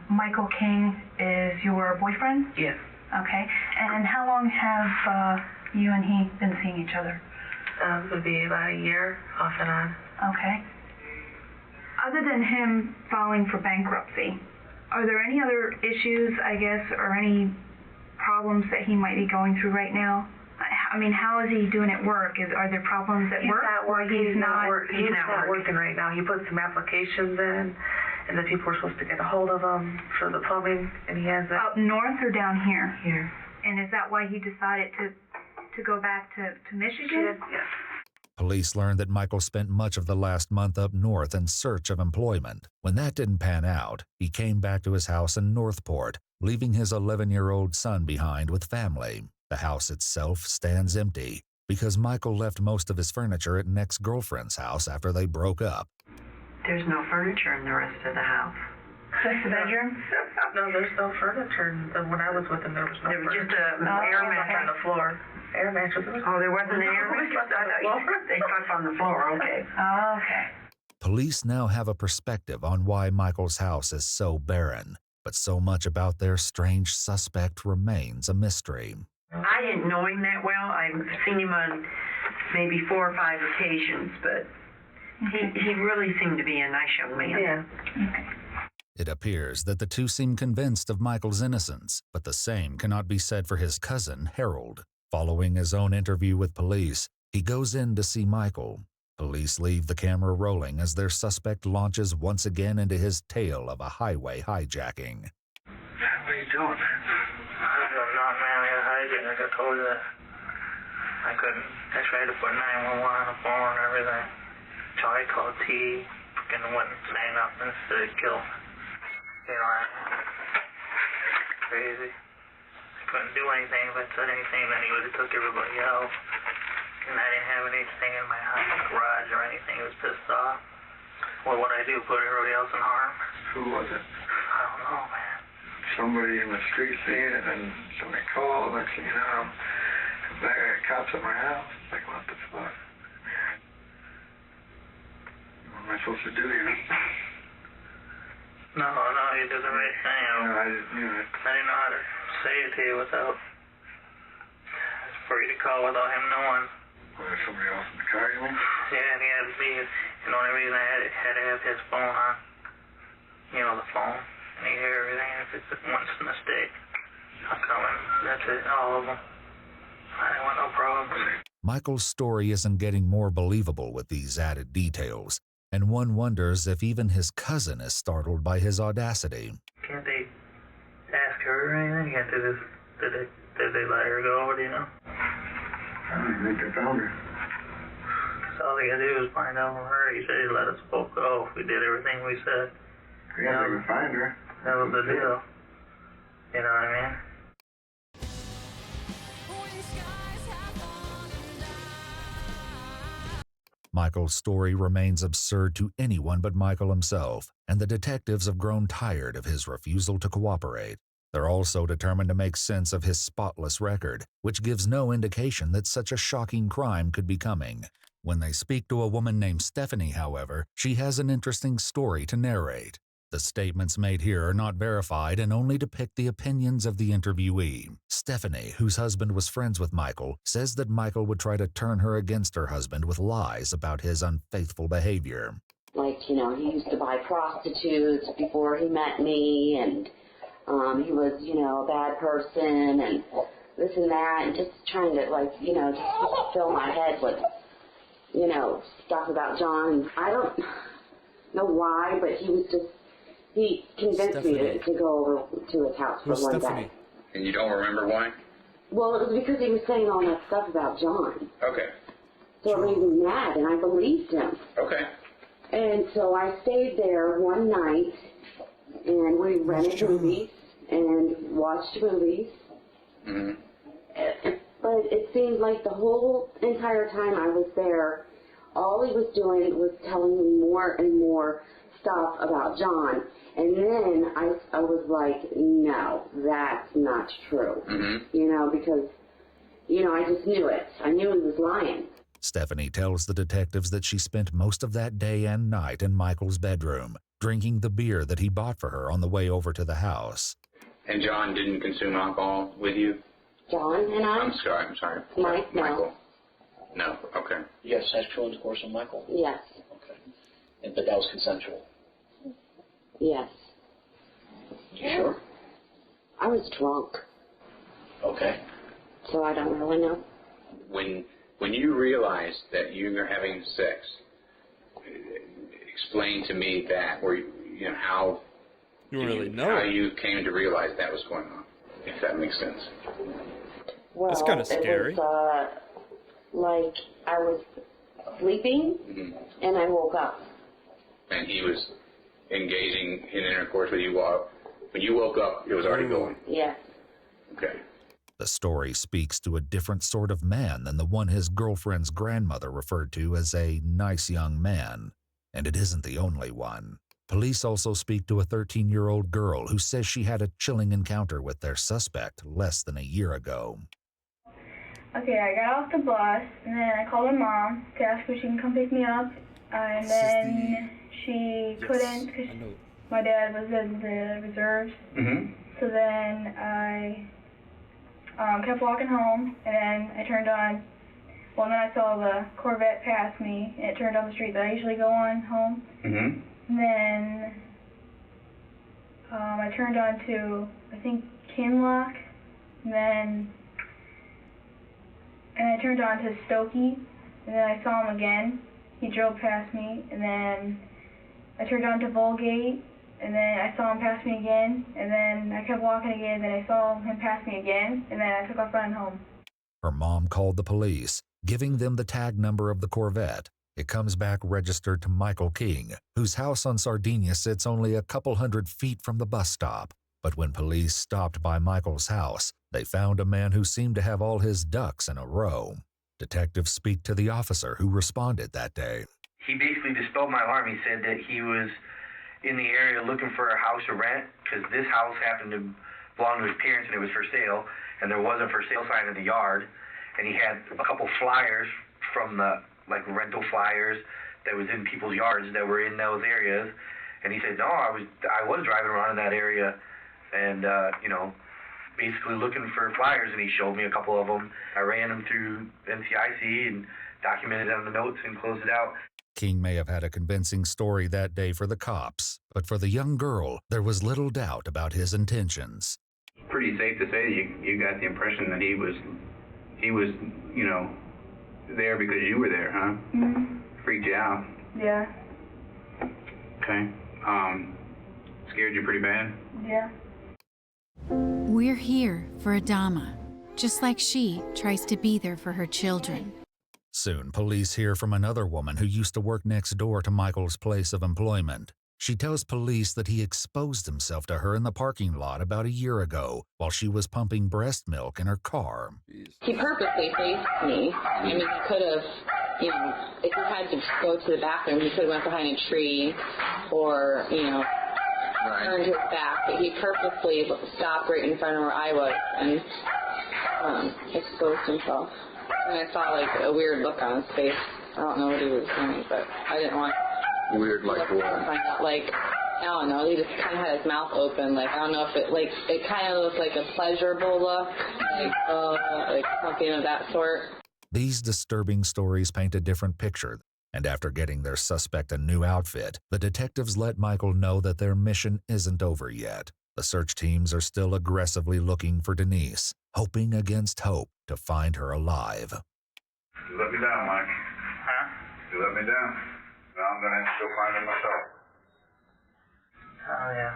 Michael King is your boyfriend? Yes. Okay. And how long have you and he been seeing each other? It would be about a year, off and on. Okay. Other than him filing for bankruptcy, are there any other issues, I guess, or any problems that he might be going through right now? I mean, how is he doing at work? Are there problems at work? He's not working right now. He put some applications in, and the people were supposed to get a hold of him for the plumbing, and he hasn't. Up north or down here? Here. And is that why he decided to go back to Michigan? Yes. Police learned that Michael spent much of the last month up north in search of employment. When that didn't pan out, he came back to his house in Northport, leaving his 11-year-old son behind with family. The house itself stands empty because Michael left most of his furniture at an ex-girlfriend's house after they broke up. There's no furniture in the rest of the house. Just the bedroom? No, there's no furniture. When I was with him, there was no furniture. There was just an air mattress on the floor. Air mattress. Oh, there wasn't an air mattress? They slept on the floor, okay. Oh, okay. Police now have a perspective on why Michael's house is so barren, but so much about their strange suspect remains a mystery. I didn't know him that well. I've seen him on maybe 4 or 5 occasions, but he really seemed to be a nice young man. Yeah. It appears that the two seem convinced of Michael's innocence, but the same cannot be said for his cousin, Harold. Following his own interview with police, he goes in to see Michael. Police leave the camera rolling as their suspect launches once again into his tale of a highway hijacking. What are you doing? I was not man, hijacking. Like I told you that. I couldn't. I tried to put 911 on the phone and everything. So I called T. Fucking went and sang up instead of kill. You know, crazy. I couldn't do anything. If I said anything, then he would have took everybody out. And I didn't have anything in my garage or anything. He was pissed off. What would I do? Put everybody else in harm? Who was it? I don't know, man. Somebody in the street seeing it, and somebody called, and you know, I got cops at my house. Like, what the fuck? What am I supposed to do here? No, you did the right thing. I didn't know how to say it to you without. I was afraid to call without him knowing. Was there somebody else in the car, you mean? Yeah, and he had to be. The only reason I had to have his phone on. You know, the phone. And he hear everything. If it's one mistake, I'll come in. That's it, all of them. I didn't want no problems. Michael's story isn't getting more believable with these added details, and one wonders if even his cousin is startled by his audacity. Can't they ask her or anything? Did they let her go? Do you know? I don't even think they found her. So all they gotta do is find out from her. He said he'd let us both go if we did everything we said. We can't even find her. That was the deal. You know what I mean? Michael's story remains absurd to anyone but Michael himself, and the detectives have grown tired of his refusal to cooperate. They're also determined to make sense of his spotless record, which gives no indication that such a shocking crime could be coming. When they speak to a woman named Stephanie, however, she has an interesting story to narrate. The statements made here are not verified and only depict the opinions of the interviewee. Stephanie, whose husband was friends with Michael, says that Michael would try to turn her against her husband with lies about his unfaithful behavior. Like, you know, he used to buy prostitutes before he met me, and he was, you know, a bad person, and this and that, and just trying to, like, you know, just fill my head with, you know, stuff about John. I don't know why, but he convinced me to go over to his house for one day. And you don't remember why? Well, it was because he was saying all that stuff about John. Okay. So it made me mad, and I believed him. Okay. And so I stayed there one night, and we rented movies and watched movies. Mm-hmm. But it seemed like the whole entire time I was there, all he was doing was telling me more and more stuff about John. And then I was like, no, that's not true. Mm-hmm. You know, because, you know, I just knew it. I knew he was lying. Stephanie tells the detectives that she spent most of that day and night in Michael's bedroom, drinking the beer that he bought for her on the way over to the house. And John didn't consume alcohol with you? John and I? I'm sorry. Mike, no. Michael? No, okay. You had sexual intercourse with Michael? Yes. Okay. But that was consensual? Yes. You sure? I was drunk. Okay. So I don't really know. When you realized that you were having sex, explain to me that, or how how you came to realize that was going on, if that makes sense. Well, That's kind of scary. It was like I was sleeping and I woke up. And he was engaging in intercourse with you while when you woke up, it was already going. Yes. Okay. The story speaks to a different sort of man than the one his girlfriend's grandmother referred to as a nice young man. And it isn't the only one. Police also speak to a 13-year-old girl who says she had a chilling encounter with their suspect less than a year ago. Okay, I got off the bus, and then I called my mom to ask if she can come pick me up, and then she couldn't because my dad was in the reserves. So then I kept walking home, and then I turned on, then I saw the Corvette pass me, and it turned on the street that I usually go on home. And then I turned on to, I think, Kinlock, and I turned on to Stokey, and then I saw him again. He drove past me, and then I turned on to Vulgate, and then I saw him pass me again, and then I kept walking again, and then I saw him pass me again, and then I took off running home. Her mom called the police, giving them the tag number of the Corvette. It comes back registered to Michael King, whose house on Sardinia sits only a couple hundred feet from the bus stop. But when police stopped by Michael's house, they found a man who seemed to have all his ducks in a row. Detectives speak to the officer who responded that day. He basically dispelled my alarm. He said that he was in the area looking for a house to rent because this house happened to belong to his parents and it was for sale, and there was a for sale sign in the yard, and he had a couple flyers from the rental flyers that was in people's yards that were in those areas, and he said, no, I was driving around in that area and basically looking for flyers, and he showed me a couple of them. I ran them through NCIC and documented it on the notes and closed it out. King may have had a convincing story that day for the cops, but for the young girl, there was little doubt about his intentions. Pretty safe to say you got the impression that he was there because you were there, huh? Freaked you out. Yeah. Okay. Scared you pretty bad? Yeah. We're here for Adama, just like she tries to be there for her children. Soon, police hear from another woman who used to work next door to Michael's place of employment. She tells police that he exposed himself to her in the parking lot about a year ago while she was pumping breast milk in her car. He purposely faced me. I mean, he could have, if he had to go to the bathroom, he could have went behind a tree or, turned his back. But he purposely stopped right in front of where I was and exposed himself. And I saw, a weird look on his face. I don't know what he was doing, but I didn't want... Weird, like what? I don't know, he just kind of had his mouth open, I don't know if it kind of looked like a pleasurable look, something of that sort. These disturbing stories paint a different picture, and after getting their suspect a new outfit, the detectives let Michael know that their mission isn't over yet. The search teams are still aggressively looking for Denise, hoping against hope to find her alive. You let me down, Mike. Huh? You let me down. Now I'm going to have to go find her myself. Oh, yeah.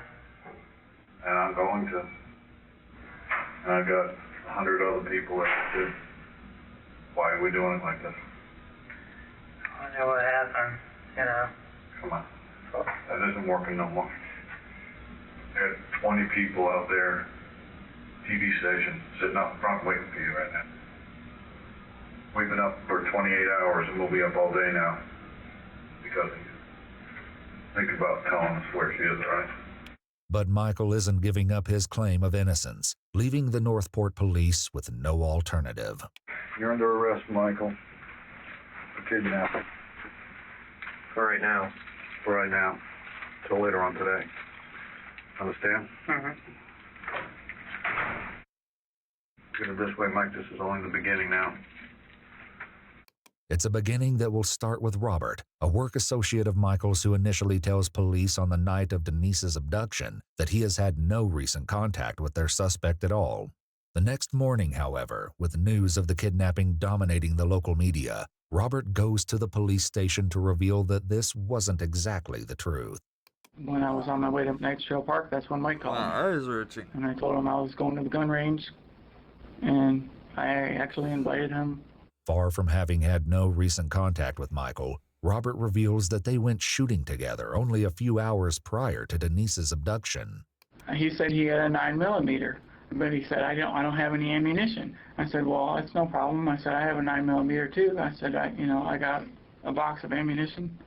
And I'm going to. And I've got 100 other people that did. Why are we doing it like this? I wonder what happened, Come on. That isn't working no more. There are 20 people out there, TV station, sitting up front waiting for you right now. We've been up for 28 hours and we'll be up all day now. Because of you. Think about telling us where she is, all right? But Michael isn't giving up his claim of innocence, leaving the Northport police with no alternative. You're under arrest, Michael. For kidnapping. For right now. For right now. Till later on today. Understand? Get it this way, Mike. This is only the beginning now. It's a beginning that will start with Robert, a work associate of Michael's who initially tells police on the night of Denise's abduction that he has had no recent contact with their suspect at all. The next morning, however, with news of the kidnapping dominating the local media, Robert goes to the police station to reveal that this wasn't exactly the truth. When I was on my way to Knights Trail Park, that's when Mike called me. And I told him I was going to the gun range, and I actually invited him. Far from having had no recent contact with Michael, Robert reveals that they went shooting together only a few hours prior to Denise's abduction. He said he had a 9mm, but he said, I don't have any ammunition. I said, well, that's no problem. I said, I have a 9mm too. I said, I got a box of ammunition.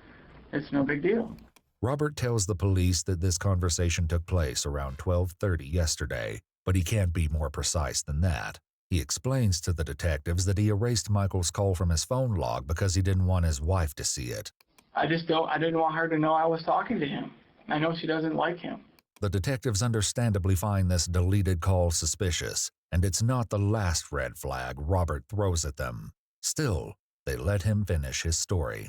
It's no big deal. Robert tells the police that this conversation took place around 12:30 yesterday, but he can't be more precise than that. He explains to the detectives that he erased Michael's call from his phone log because he didn't want his wife to see it. I didn't want her to know I was talking to him. I know she doesn't like him. The detectives understandably find this deleted call suspicious, and it's not the last red flag Robert throws at them. Still, they let him finish his story.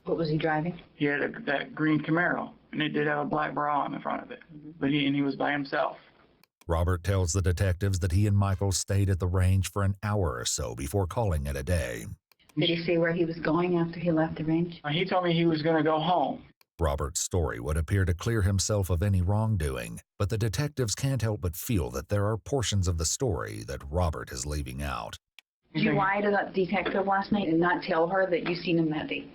What was he driving? He had that green Camaro, and it did have a black bra on the front of it. But he was by himself. Robert tells the detectives that he and Michael stayed at the range for an hour or so before calling it a day. Did he say where he was going after he left the range? He told me he was going to go home. Robert's story would appear to clear himself of any wrongdoing, but the detectives can't help but feel that there are portions of the story that Robert is leaving out. Did you lie to that detective last night and not tell her that you seen him that day?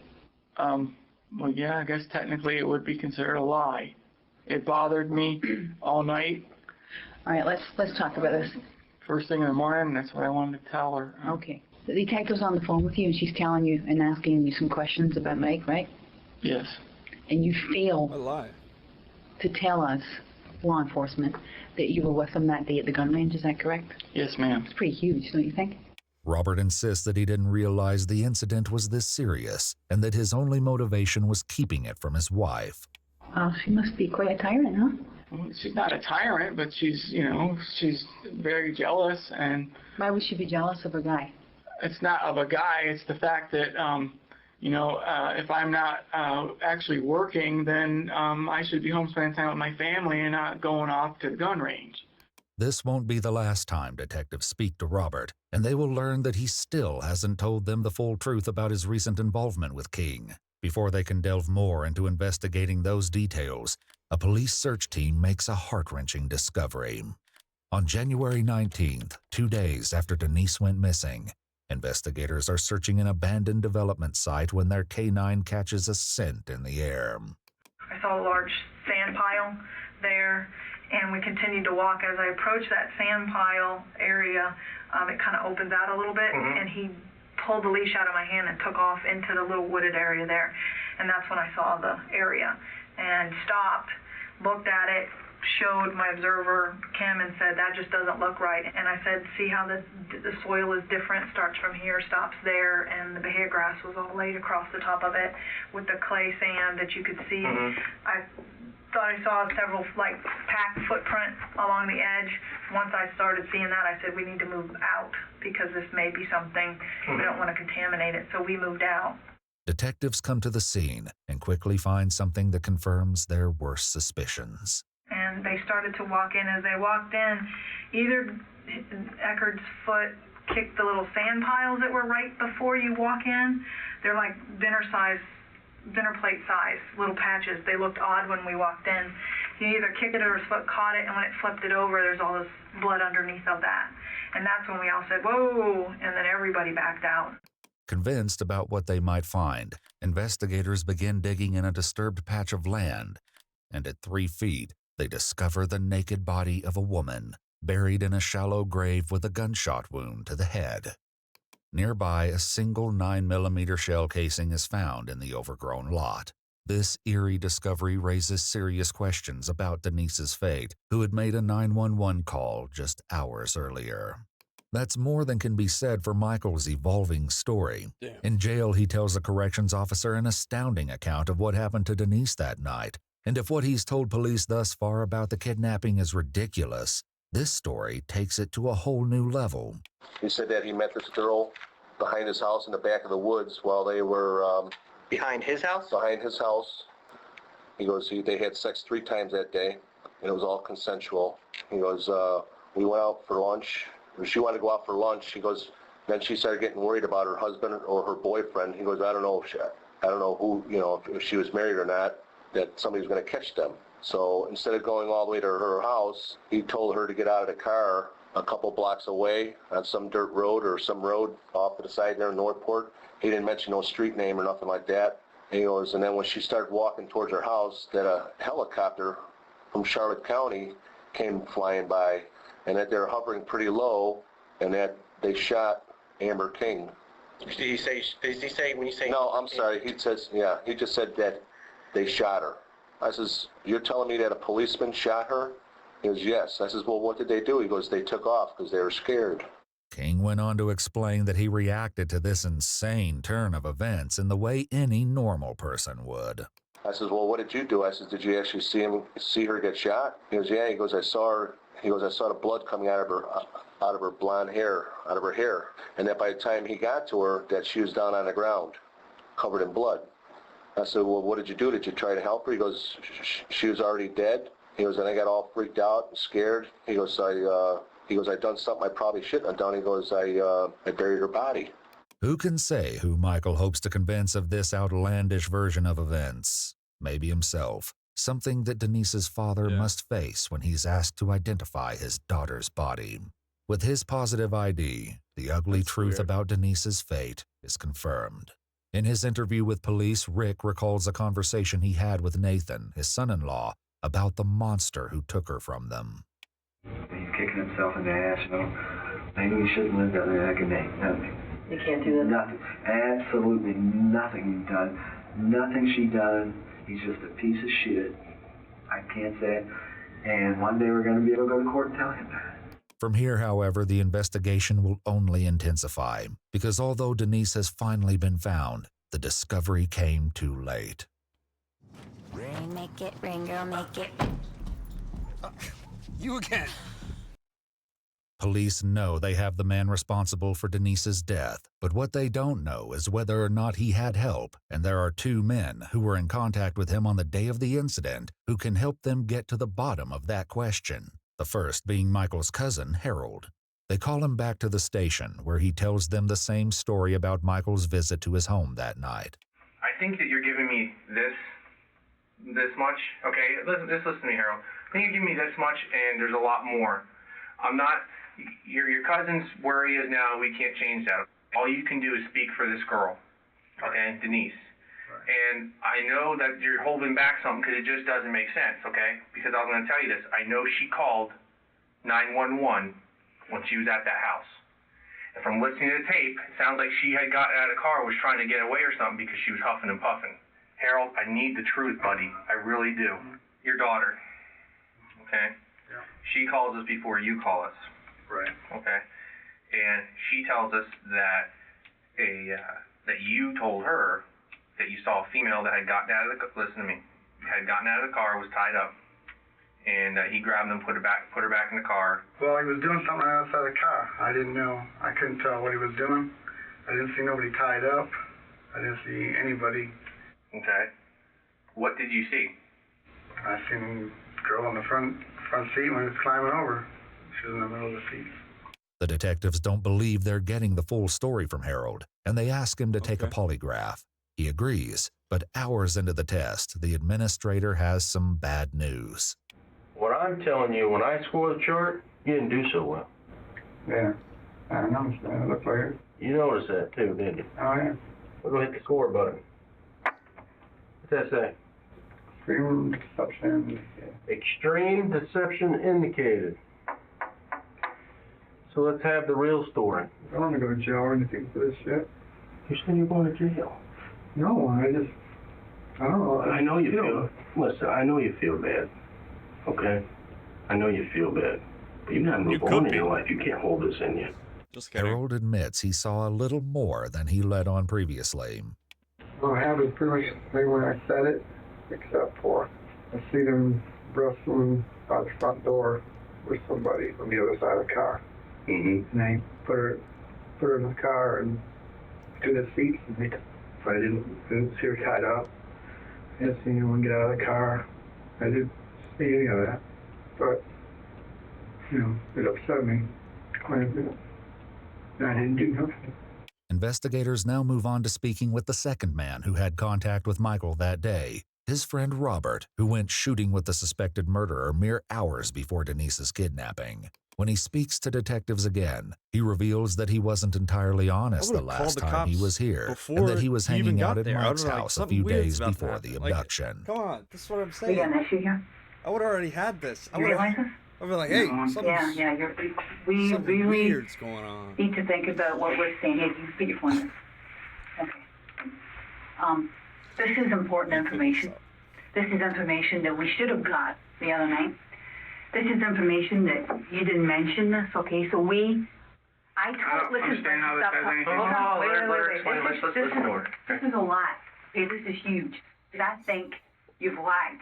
Well, yeah, I guess technically it would be considered a lie. It bothered me all night. All right, let's talk about this. First thing in the morning, that's what I wanted to tell her. Okay. The detective's on the phone with you, and she's telling you and asking you some questions about Mike, right? Yes. And you fail to tell us, law enforcement, that you were with him that day at the gun range. Is that correct? Yes, ma'am. It's pretty huge, don't you think? Robert insists that he didn't realize the incident was this serious and that his only motivation was keeping it from his wife. Well, she must be quite a tyrant, huh? Well, she's not a tyrant, but she's very jealous. And why would she be jealous of a guy? It's not of a guy. It's the fact that, if I'm not actually working, then I should be home spending time with my family and not going off to the gun range. This won't be the last time detectives speak to Robert, and they will learn that he still hasn't told them the full truth about his recent involvement with King. Before they can delve more into investigating those details, a police search team makes a heart-wrenching discovery. On January 19th, 2 days after Denise went missing, investigators are searching an abandoned development site when their K9 catches a scent in the air. I saw a large sand pile there, and we continued to walk. As I approached that sand pile area, it kind of opens out a little bit, and he pulled the leash out of my hand and took off into the little wooded area there. And that's when I saw the area and stopped, looked at it, showed my observer, Kim, and said, that just doesn't look right. And I said, see how the soil is different, starts from here, stops there, and the bahia grass was all laid across the top of it with the clay sand that you could see. I thought I saw several packed footprints along the edge. Once I started seeing that, I said, we need to move out because this may be something, we don't want to contaminate it, so we moved out. Detectives come to the scene and quickly find something that confirms their worst suspicions. And they started to walk in. As they walked in, either Eckerd's foot kicked the little sand piles that were right before you walk in. They're like dinner plate size, little patches. They looked odd when we walked in. He either kicked it or his foot caught it, and when it flipped it over, there's all this blood underneath of that. And that's when we all said, whoa, and then everybody backed out. Convinced about what they might find, investigators begin digging in a disturbed patch of land, and at 3 feet, they discover the naked body of a woman, buried in a shallow grave with a gunshot wound to the head. Nearby, a single 9mm shell casing is found in the overgrown lot. This eerie discovery raises serious questions about Denise's fate, who had made a 911 call just hours earlier. That's more than can be said for Michael's evolving story. Damn. In jail, he tells a corrections officer an astounding account of what happened to Denise that night. And if what he's told police thus far about the kidnapping is ridiculous, this story takes it to a whole new level. He said that he met this girl behind his house in the back of the woods while they were... Behind his house? Behind his house. He goes, they had sex 3 times that day, and it was all consensual. He goes, we went out for lunch, she wanted to go out for lunch. He goes, then she started getting worried about her husband or her boyfriend. He goes, I don't know who, if she was married or not, that somebody was going to catch them. So instead of going all the way to her house, he told her to get out of the car a couple blocks away on some dirt road or some road off to the side there in Northport. He didn't mention no street name or nothing like that. And he goes, and then when she started walking towards her house, that a helicopter from Charlotte County came flying by, and that they're hovering pretty low, and that they shot Amber King. Does he say when you say? No, I'm sorry. He says, yeah, he just said that they shot her. I says, you're telling me that a policeman shot her? He goes, yes. I says, well, what did they do? He goes, they took off because they were scared. King went on to explain that he reacted to this insane turn of events in the way any normal person would. I says, well, what did you do? I says, did you actually see her get shot? He goes, yeah. He goes, I saw her. He goes, I saw the blood coming out of her blonde hair, out of her hair. And that by the time he got to her, that she was down on the ground, covered in blood. I said, well, what did you do? Did you try to help her? He goes, she was already dead. He goes, and I got all freaked out and scared. He goes, I done something I probably shouldn't have done. He goes, I buried her body. Who can say who Michael hopes to convince of this outlandish version of events? Maybe himself. Something that Denise's father must face when he's asked to identify his daughter's body. With his positive ID, the ugly truth about Denise's fate is confirmed. In his interview with police, Rick recalls a conversation he had with Nathan, his son-in-law, about the monster who took her from them. He's kicking himself in the ass, Maybe he shouldn't live that way. I can make nothing. You can't do that? Nothing. Absolutely nothing he's done. Nothing she done. He's just a piece of shit. I can't say it. And one day we're going to be able to go to court and tell him that. From here, however, the investigation will only intensify, because although Denise has finally been found, the discovery came too late. Rain, make it, rain, girl, make it. You again. Police know they have the man responsible for Denise's death, but what they don't know is whether or not he had help, and there are two men who were in contact with him on the day of the incident who can help them get to the bottom of that question. The first being Michael's cousin, Harold. They call him back to the station, where he tells them the same story about Michael's visit to his home that night. I think that you're giving me this much. Okay, just listen to me, Harold. I think you're giving me this much, and there's a lot more. I'm not. Your cousin's where he is now. We can't change that. All you can do is speak for this girl, okay, Denise. And I know that you're holding back something because it just doesn't make sense, okay? Because I was going to tell you this. I know she called 911 when she was at that house. And from listening to the tape, it sounds like she had gotten out of the car, was trying to get away or something because she was huffing and puffing. Harold, I need the truth, buddy. I really do. Your daughter, okay? Yeah. She calls us before you call us. Right. Okay? And she tells us that that you told her that you saw a female that had gotten out of the car, was tied up, and he grabbed them, put her back in the car. Well, he was doing something outside the car. I didn't know. I couldn't tell what he was doing. I didn't see nobody tied up. I didn't see anybody. Okay. What did you see? I seen a girl on the front seat when he was climbing over. She was in the middle of the seat. The detectives don't believe they're getting the full story from Harold, and they ask him to take a polygraph. He agrees, but hours into the test, the administrator has some bad news. What I'm telling you, when I scored the chart, you didn't do so well. Yeah, I noticed that. It looked like it. You noticed that too, didn't you? Oh, yeah. We'll go hit the score button. What's that say? Extreme deception. Extreme deception indicated. So let's have the real story. I don't want to go to jail or anything for this shit. You said you're going to jail. No, I don't know. I know you feel. Listen, I know you feel bad. Okay? I know you feel bad. But you gotta move on in your life. You can't hold this in you. Harold admits he saw a little more than he let on previously. Well, I have it pretty much the same way I said it, except for I see them wrestling by the front door with somebody on the other side of the car. Mm-hmm. And they put her in the car and to the seats, but I didn't see her tied up. I didn't see anyone get out of the car. I didn't see any of that. But, it upset me quite a bit. I didn't do nothing. Investigators now move on to speaking with the second man who had contact with Michael that day, his friend Robert, who went shooting with the suspected murderer mere hours before Denise's kidnapping. When he speaks to detectives again, he reveals that he wasn't entirely honest the last time he was here, and that he was hanging out at Mike's house a few days before the abduction. Come on, this is what I'm saying. We got an issue here. I would have already had this. I You would realize this? I'd be like, hey, we something really weird's going on. need to think about what we're saying. Hey, you speak your phone. Okay. This is important information. This is information that we should have got the other night. This is information that you didn't mention this, okay? So listen, understand how this has anything to do. This is a lot. Okay, this is huge. I think you've lied,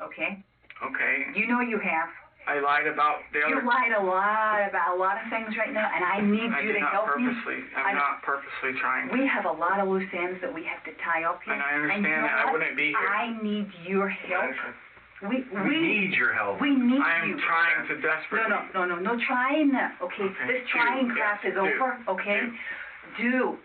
okay? Okay. You know you have. I lied about the other... You lied a lot about a lot of things right now, and I need you to help me. I'm not purposely trying to. We have a lot of loose ends that we have to tie up here. And I understand that. I wouldn't be here. I need your help. We need your help. We need you. I'm trying to desperately. No trying that, okay? This trying crap is over, okay? Do.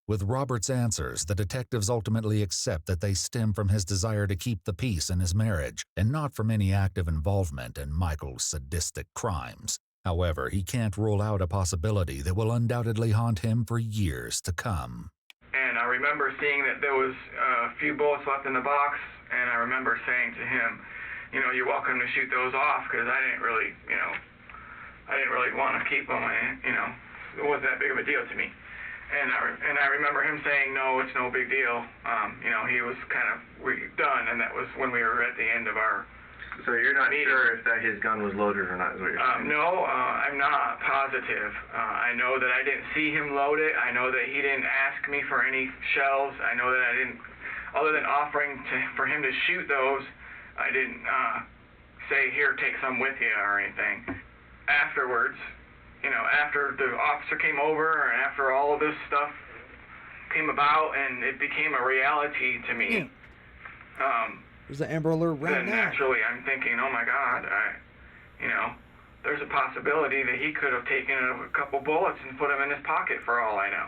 With Robert's answers, the detectives ultimately accept that they stem from his desire to keep the peace in his marriage, and not from any active involvement in Michael's sadistic crimes. However, he can't rule out a possibility that will undoubtedly haunt him for years to come. And I remember seeing that there was a few bullets left in the box, and I remember saying to him, you're welcome to shoot those off, because I didn't really want to keep them. It wasn't that big of a deal to me. And I remember him saying, no, it's no big deal. He was kind of done, and that was when we were at the end of our So you're not meeting. sure if his gun was loaded or not, is what you're saying? No, I'm not positive. I know that I didn't see him load it. I know that he didn't ask me for any shells. I know that I didn't, other than offering for him to shoot those, I didn't say, here, take some with you or anything. Afterwards, after the officer came over and after all of this stuff came about and it became a reality to me, There's the Amber Alert right then now. naturally I'm thinking, oh my God, there's a possibility that he could have taken a couple bullets and put them in his pocket for all I know.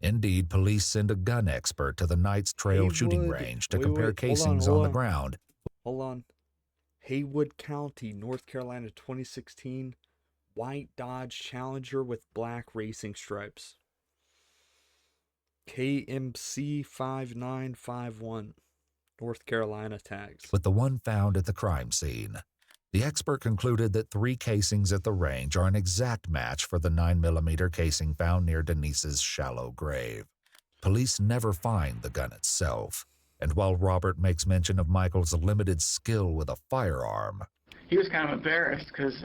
Indeed, police send a gun expert to the Knights Trail shooting range to compare casings on the ground. Hold on. Haywood County, North Carolina, 2016. White Dodge Challenger with black racing stripes. KMC 5951. North Carolina tags. With the one found at the crime scene. The expert concluded that 3 casings at the range are an exact match for the 9mm casing found near Denise's shallow grave. Police never find the gun itself, and while Robert makes mention of Michael's limited skill with a firearm, He was kind of embarrassed because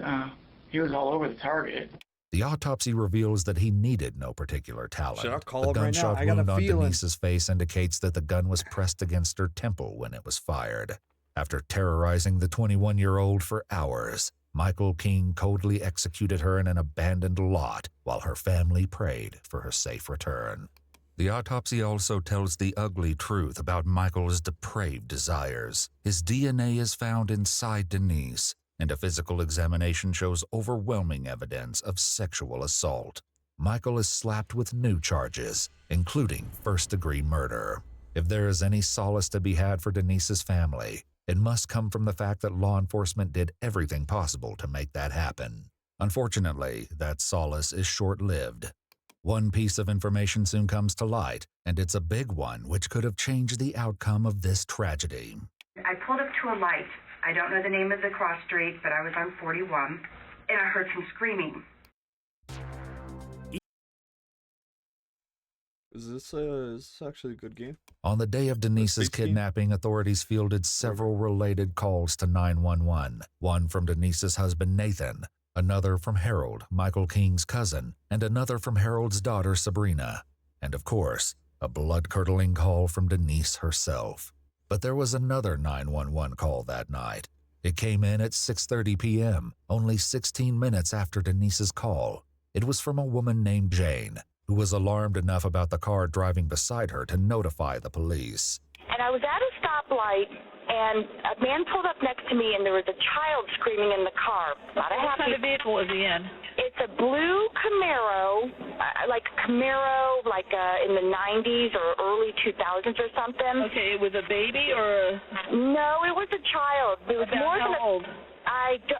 he was all over the target. the autopsy reveals that he needed no particular talent. Should I call the him right now? gunshot I got a wound on feeling. Denise's face indicates that the gun was pressed against her temple when it was fired. After terrorizing the 21-year-old for hours, Michael King coldly executed her in an abandoned lot while her family prayed for her safe return. The autopsy also tells the ugly truth about Michael's depraved desires. His DNA is found inside Denise, and a physical examination shows overwhelming evidence of sexual assault. Michael is slapped with new charges, including first-degree murder. If there is any solace to be had for Denise's family, it must come from the fact that law enforcement did everything possible to make that happen. Unfortunately, that solace is short-lived. One piece of information soon comes to light, and it's a big one which could have changed the outcome of this tragedy. I pulled up to a light. I don't know the name of the cross street, but I was on 41, and I heard some screaming. Is this actually a good game? On the day of Denise's kidnapping, authorities fielded several related calls to 911, one from Denise's husband Nathan, another from Harold, Michael King's cousin, and another from Harold's daughter Sabrina, and of course, a blood-curdling call from Denise herself. But there was another 911 call that night. It came in at 6:30 p.m., only 16 minutes after Denise's call. It was from a woman named Jane, who was alarmed enough about the car driving beside her to notify the police. And I was at a stoplight, and a man pulled up next to me, and there was a child screaming in the car. Not a happy. What kind of vehicle was he in? It's a blue Camaro, like in the 90s or early 2000s or something. Okay, it was a baby or? No, it was a child. It was more than how old?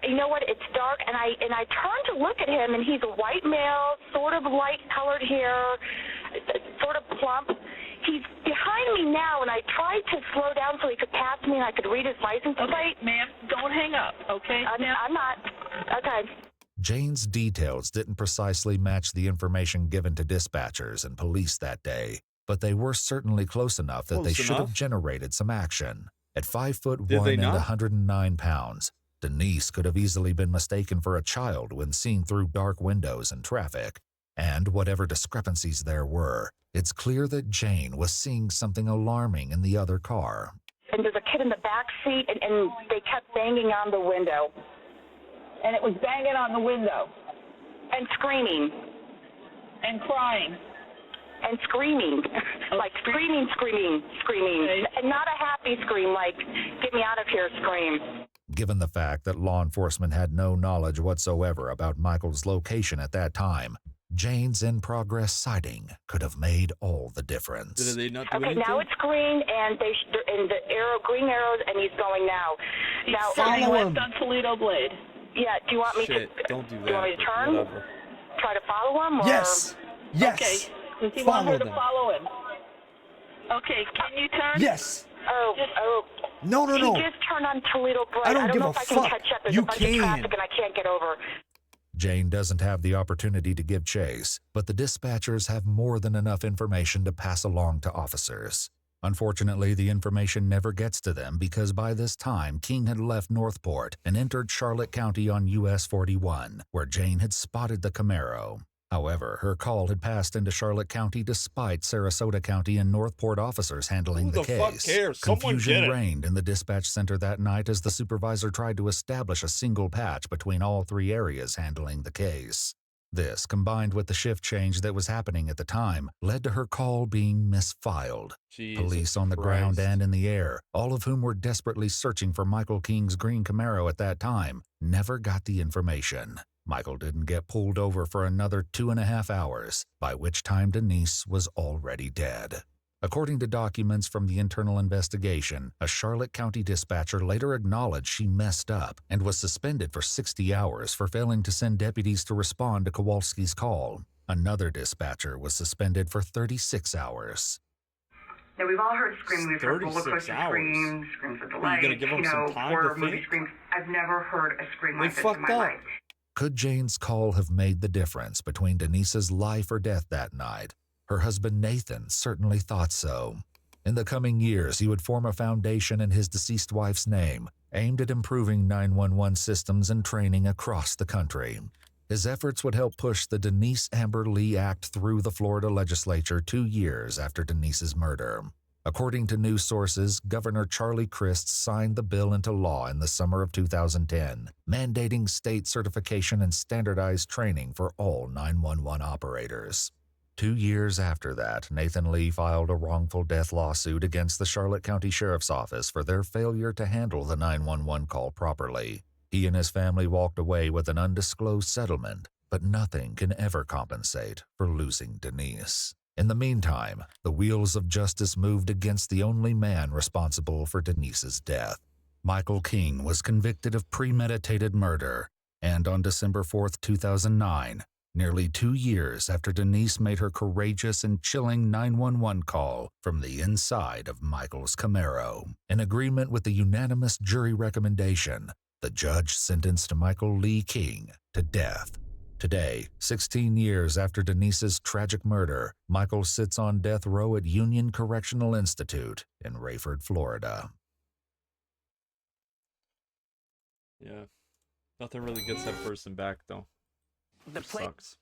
you know what? It's dark, and I turned to look at him, and he's a white male, sort of light-colored hair, sort of plump. He's behind me now, and I tried to slow down so he could pass me and I could read his license plate. Ma'am, don't hang up, okay? I'm not. Okay. Jane's details didn't precisely match the information given to dispatchers and police that day, but they were certainly close enough that they should have generated some action. At 5'1" and 109 pounds, Denise could have easily been mistaken for a child when seen through dark windows and traffic. And whatever discrepancies there were, it's clear that Jane was seeing something alarming in the other car. And there's a kid in the back seat, and they kept banging on the window. And it was banging on the window. And screaming. And crying. And screaming. Like screaming. Okay. And not a happy scream, like, get me out of here scream. Given the fact that law enforcement had no knowledge whatsoever about Michael's location at that time, Jane's in-progress sighting could have made all the difference. Did they not do Okay, anything? now it's green, and green arrows, and he's going now. Now, Follow him. On Toledo Blade. Yeah, do you want me Shit, don't do that. Do you want me to turn? Whatever. Try to follow him? Or? Yes! Yes! Okay, does he want her to follow him? Okay, can you turn? Yes! Oh. No. He just turned on Toledo Blade. I don't give know a if I fuck. can catch up. There's You a bunch can. of traffic, and I can't get over. Jane doesn't have the opportunity to give chase, but the dispatchers have more than enough information to pass along to officers. Unfortunately, the information never gets to them because by this time, King had left Northport and entered Charlotte County on US 41, where Jane had spotted the Camaro. However, her call had passed into Charlotte County despite Sarasota County and Northport officers handling the case. Who the fuck cares? Someone Confusion get it. reigned in the dispatch center that night as the supervisor tried to establish a single patch between all three areas handling the case. This, combined with the shift change that was happening at the time, led to her call being misfiled. Police on the ground and in the air, all of whom were desperately searching for Michael King's green Camaro at that time, never got the information. Michael didn't get pulled over for another 2.5 hours, by which time Denise was already dead. According to documents from the internal investigation, a Charlotte County dispatcher later acknowledged she messed up and was suspended for 60 hours for failing to send deputies to respond to Kowalski's call. Another dispatcher was suspended for 36 hours. Now, we've all heard screaming. We've heard 36 roller coaster hours. screams, screams at the Are light, you gonna give them some time horror to movie think? screams. I've never heard a scream They like this in my fucked up. life. Could Jane's call have made the difference between Denise's life or death that night? Her husband Nathan certainly thought so. In the coming years, he would form a foundation in his deceased wife's name, aimed at improving 911 systems and training across the country. His efforts would help push the Denise Amber Lee Act through the Florida legislature 2 years after Denise's murder. According to news sources, Governor Charlie Crist signed the bill into law in the summer of 2010, mandating state certification and standardized training for all 911 operators. 2 years after that, Nathan Lee filed a wrongful death lawsuit against the Charlotte County Sheriff's Office for their failure to handle the 911 call properly. He and his family walked away with an undisclosed settlement, but nothing can ever compensate for losing Denise. In the meantime, the wheels of justice moved against the only man responsible for Denise's death. Michael King was convicted of premeditated murder, and on December 4, 2009, nearly 2 years after Denise made her courageous and chilling 911 call from the inside of Michael's Camaro, in agreement with the unanimous jury recommendation, the judge sentenced Michael Lee King to death. Today, 16 years after Denise's tragic murder, Michael sits on death row at Union Correctional Institute in Rayford, Florida. Yeah. Nothing really gets that person back, though. The Sucks.